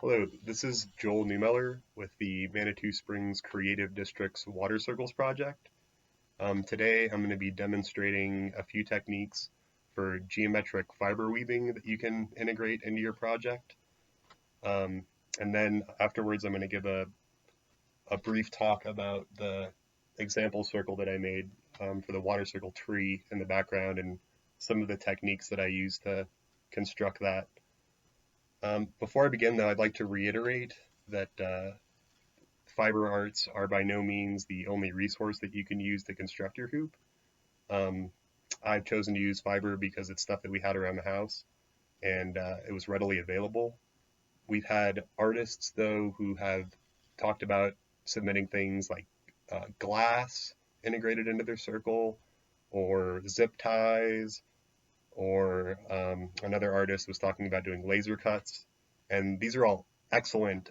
Hello, this is Joel Newmeller with the Manitou Springs Creative District's Water Circles project. Today I'm going to be demonstrating a few techniques for geometric fiber weaving that you can integrate into your project. Um, and then afterwards I'm going to give a brief talk about the example circle that I made for the water circle tree in the background and some of the techniques that I use to construct that. Before I begin, though, I'd like to reiterate that fiber arts are by no means the only resource that you can use to construct your hoop. Um, I've chosen to use fiber because it's stuff that we had around the house and it was readily available. We've had artists, though, who have talked about submitting things like glass integrated into their circle or zip ties, or another artist was talking about doing laser cuts. And these are all excellent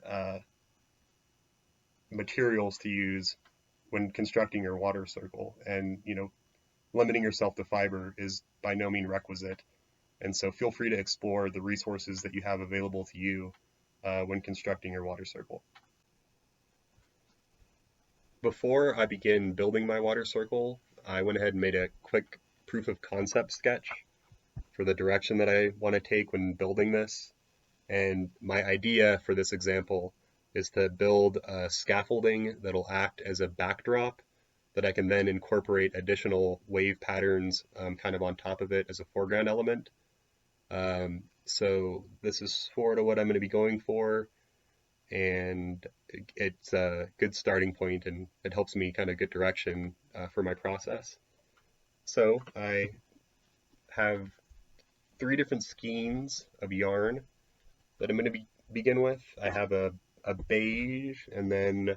materials to use when constructing your water circle. And, limiting yourself to fiber is by no means requisite. And so feel free to explore the resources that you have available to you when constructing your water circle. Before I begin building my water circle, I went ahead and made a quick proof of concept sketch for the direction that I want to take when building this. And my idea for this example is to build a scaffolding that'll act as a backdrop that I can then incorporate additional wave patterns kind of on top of it as a foreground element. So this is sort of what I'm going to be going for, and it's a good starting point, and it helps me kind of get direction for my process. So I have 3 different skeins of yarn that I'm going to begin with. I have a beige and then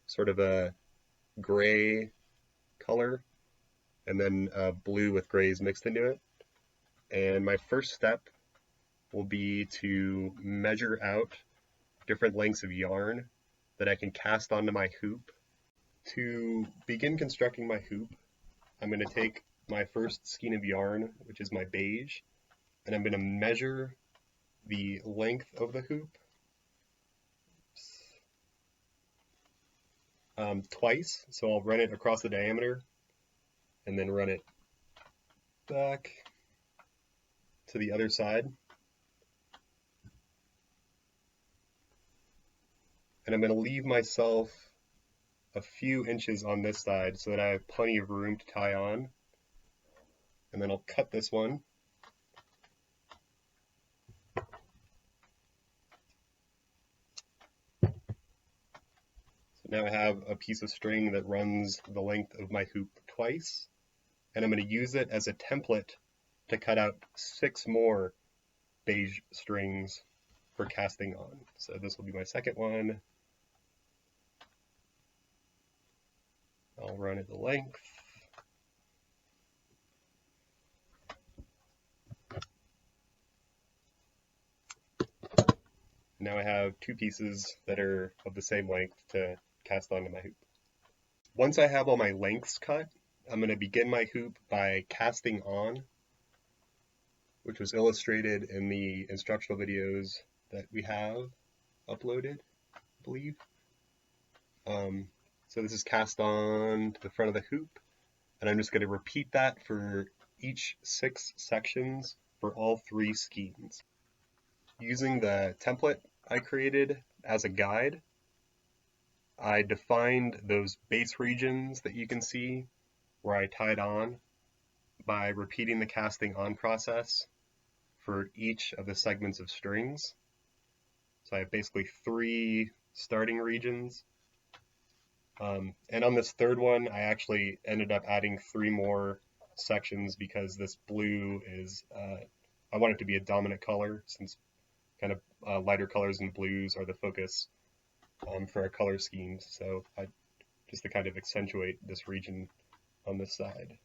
sort of a gray color, and then blue with grays mixed into it. And my first step will be to measure out different lengths of yarn that I can cast onto my hoop. To begin constructing my hoop, I'm going to take my first skein of yarn, which is my beige, and I'm going to measure the length of the hoop twice. So I'll run it across the diameter and then run it back to the other side. And I'm going to leave myself a few inches on this side so that I have plenty of room to tie on. And then I'll cut this one. So now I have a piece of string that runs the length of my hoop twice. And I'm going to use it as a template to cut out 6 more beige strings for casting on. So this will be my second one. I'll run it the length. Now I have 2 pieces that are of the same length to cast onto my hoop. Once I have all my lengths cut, I'm going to begin my hoop by casting on, which was illustrated in the instructional videos that we have uploaded, I believe. So this is cast on to the front of the hoop, and I'm just going to repeat that for each 6 sections for all 3 skeins. Using the template I created as a guide, I defined those base regions that you can see where I tied on by repeating the casting on process for each of the segments of strings. So I have basically 3 starting regions. And on this third one, I actually ended up adding 3 more sections because this blue is, I want it to be a dominant color since kind of lighter colors and blues are the focus for our color schemes. So just to kind of accentuate this region on this side.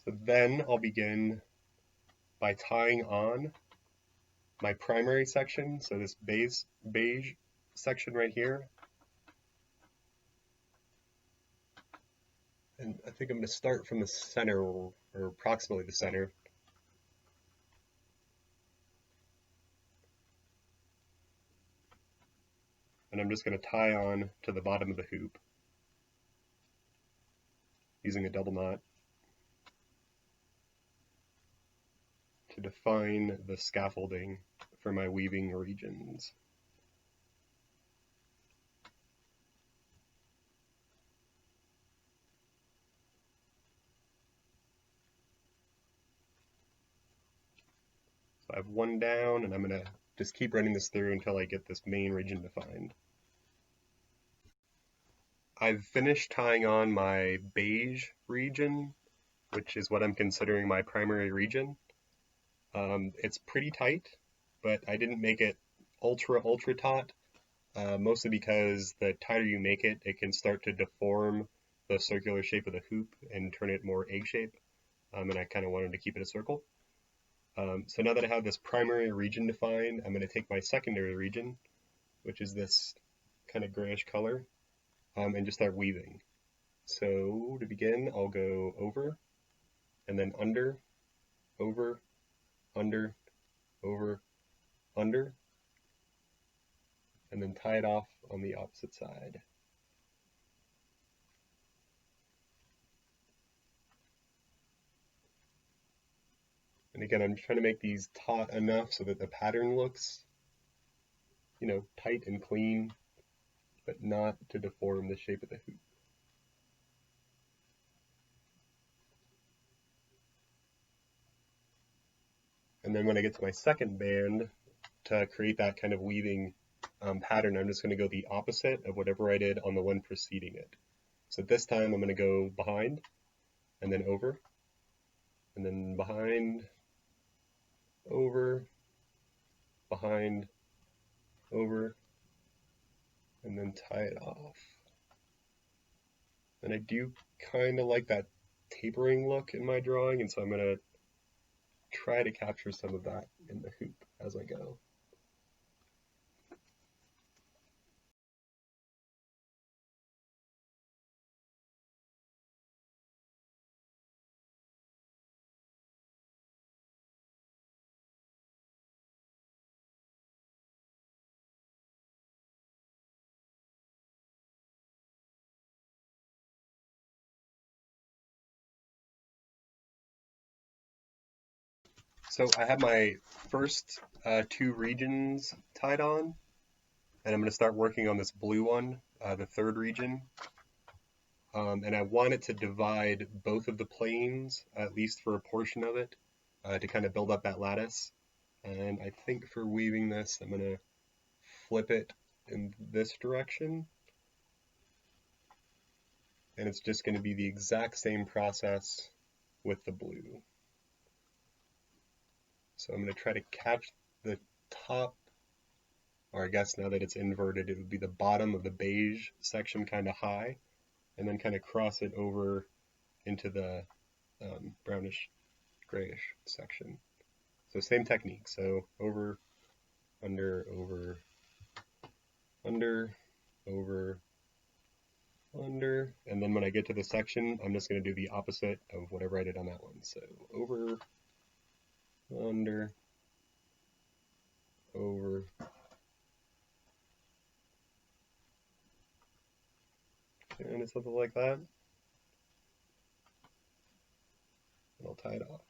So then I'll begin by tying on my primary section, so this beige section right here. And I think I'm going to start from the center, or approximately the center. I'm just going to tie on to the bottom of the hoop using a double knot to define the scaffolding for my weaving regions. So I have one down, and I'm going to just keep running this through until I get this main region defined. I've finished tying on my beige region, which is what I'm considering my primary region. It's pretty tight, but I didn't make it ultra taut, mostly because the tighter you make it, it can start to deform the circular shape of the hoop and turn it more egg shape, and I kind of wanted to keep it a circle. So now that I have this primary region defined, I'm going to take my secondary region, which is this kind of grayish color, and just start weaving. So to begin, I'll go over, and then under, over, under, over, under, and then tie it off on the opposite side. And again, I'm trying to make these taut enough so that the pattern looks, tight and clean, but not to deform the shape of the hoop. And then when I get to my second band, to create that kind of weaving pattern, I'm just going to go the opposite of whatever I did on the one preceding it. So this time I'm going to go behind, and then over, and then behind, over, behind, over, and then tie it off. And I do kind of like that tapering look in my drawing, and so I'm going to try to capture some of that in the hoop as I go. So I have my first two regions tied on, and I'm going to start working on this blue one, the third region. And I want it to divide both of the planes, at least for a portion of it, to kind of build up that lattice. And I think for weaving this, I'm going to flip it in this direction. And it's just going to be the exact same process with the blue. So I'm going to try to catch the top, or I guess now that it's inverted, it would be the bottom of the beige section kind of high, and then kind of cross it over into the brownish grayish section. So same technique. So over, under, over, under, over, under, and then when I get to the section, I'm just going to do the opposite of whatever I did on that one. So over, under, over, and something like that. And I'll tie it off.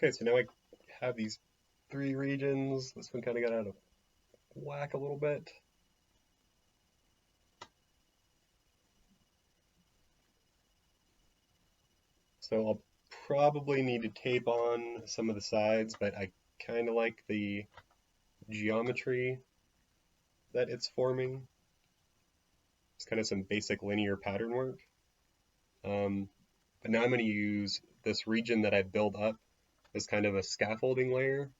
Okay, so now I have these three regions. This one kind of got out of whack a little bit. So I'll probably need to tape on some of the sides, but I kind of like the geometry that it's forming. It's kind of some basic linear pattern work. But now I'm going to use this region that I built up as kind of a scaffolding layer,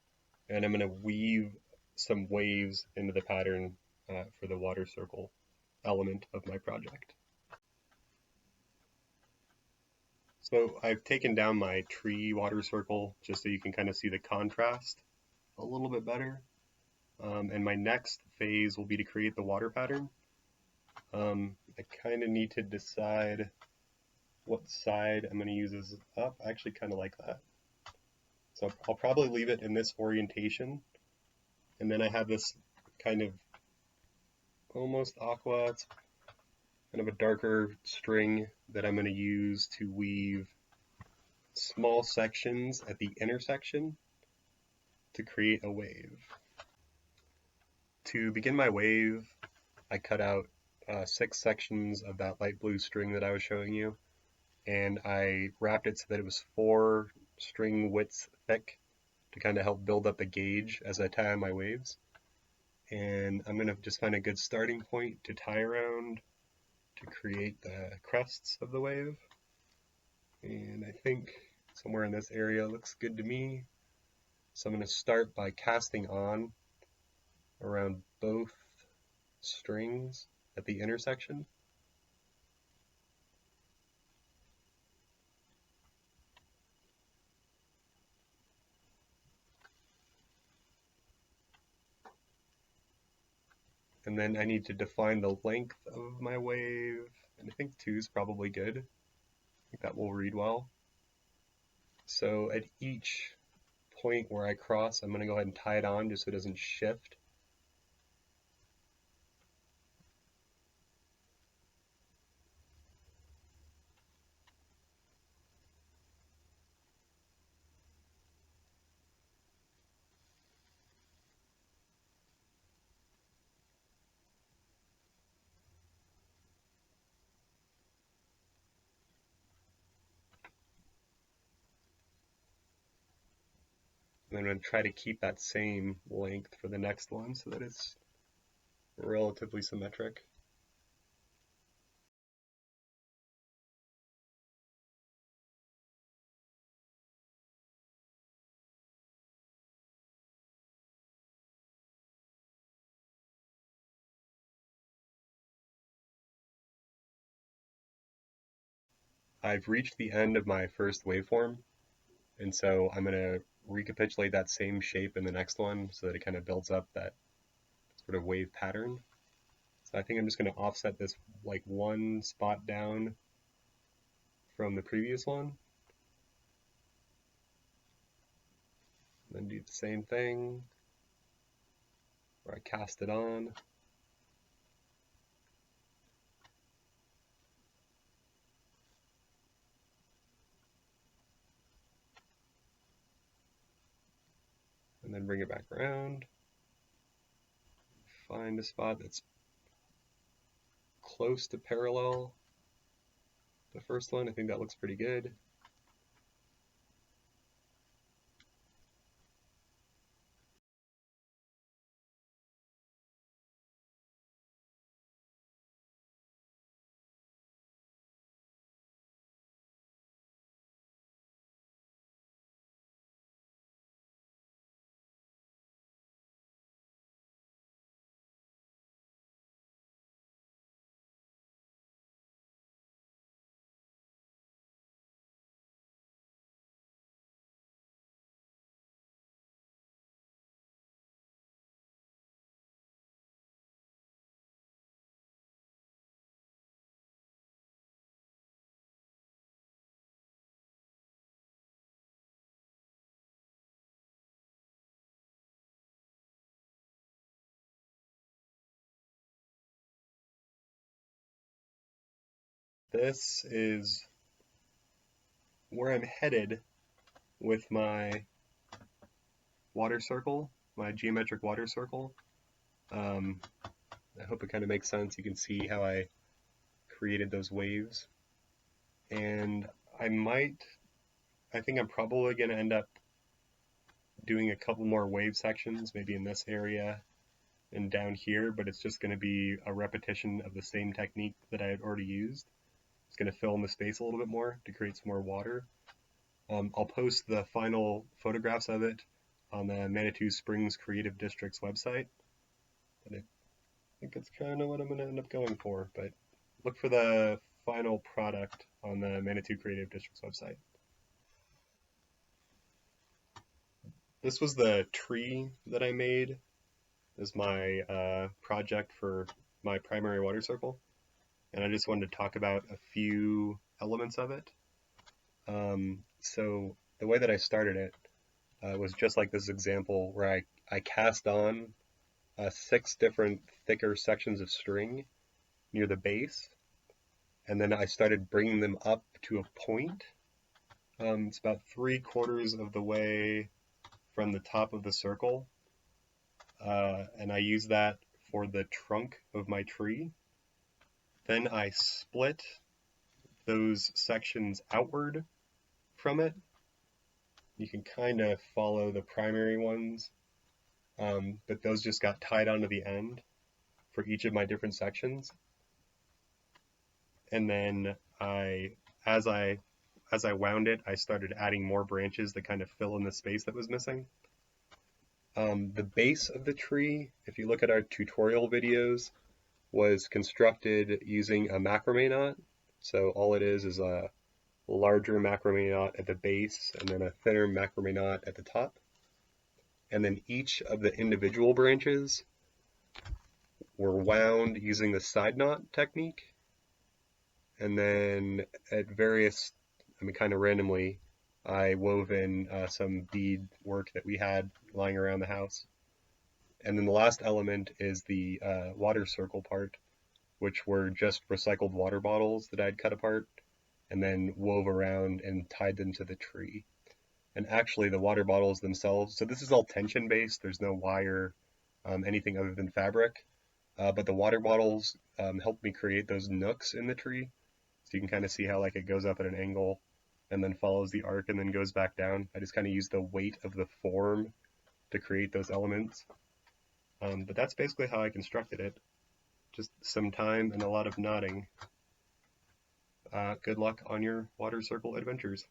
and I'm going to weave some waves into the pattern for the water circle element of my project. So I've taken down my tree water circle just so you can kind of see the contrast a little bit better. And my next phase will be to create the water pattern. I kind of need to decide what side I'm going to use as up. I actually kind of like that. So I'll probably leave it in this orientation. And then I have this kind of almost aqua, it's kind of a darker string that I'm going to use to weave small sections at the intersection to create a wave. To begin my wave, I cut out 6 sections of that light blue string that I was showing you, and I wrapped it so that it was 4 string widths thick to kind of help build up the gauge as I tie on my waves. And I'm going to just find a good starting point to tie around to create the crests of the wave. And I think somewhere in this area looks good to me. So I'm going to start by casting on around both strings at the intersection. And then I need to define the length of my wave, and I think 2 is probably good. I think that will read well. So at each point where I cross, I'm going to go ahead and tie it on just so it doesn't shift. And I'm going to try to keep that same length for the next one so that it's relatively symmetric. I've reached the end of my first waveform, and so I'm going to recapitulate that same shape in the next one so that it kind of builds up that sort of wave pattern. So I think I'm just going to offset this like 1 spot down from the previous one. Then do the same thing where I cast it on. And then bring it back around. Find a spot that's close to parallel the first one. I think that looks pretty good. This is where I'm headed with my water circle, my geometric water circle. I hope it kind of makes sense. You can see how I created those waves. And I think I'm probably going to end up doing a couple more wave sections, maybe in this area and down here, but it's just going to be a repetition of the same technique that I had already used. It's going to fill in the space a little bit more to create some more water. I'll post the final photographs of it on the Manitou Springs Creative District's website. And I think it's kind of what I'm going to end up going for, but look for the final product on the Manitou Creative District's website. This was the tree that I made as my project for my primary water circle, and I just wanted to talk about a few elements of it. So the way that I started it was just like this example where I cast on 6 different thicker sections of string near the base, and then I started bringing them up to a point. It's about 3/4 of the way from the top of the circle, and I use that for the trunk of my tree. Then I split those sections outward from it. You can kind of follow the primary ones, but those just got tied onto the end for each of my different sections. And then as I wound it, I started adding more branches that kind of fill in the space that was missing. The base of the tree, if you look at our tutorial videos, was constructed using a macrame knot. So all it is a larger macrame knot at the base and then a thinner macrame knot at the top. And then each of the individual branches were wound using the side knot technique. And then at various, kind of randomly, I wove in some bead work that we had lying around the house. And then the last element is the water circle part, which were just recycled water bottles that I'd cut apart and then wove around and tied them to the tree. And actually the water bottles themselves, so this is all tension based, there's no wire, anything other than fabric, but the water bottles helped me create those nooks in the tree. So you can kind of see how like it goes up at an angle and then follows the arc and then goes back down. I just kind of use the weight of the form to create those elements. But that's basically how I constructed it. Just some time and a lot of knotting. Good luck on your water circle adventures.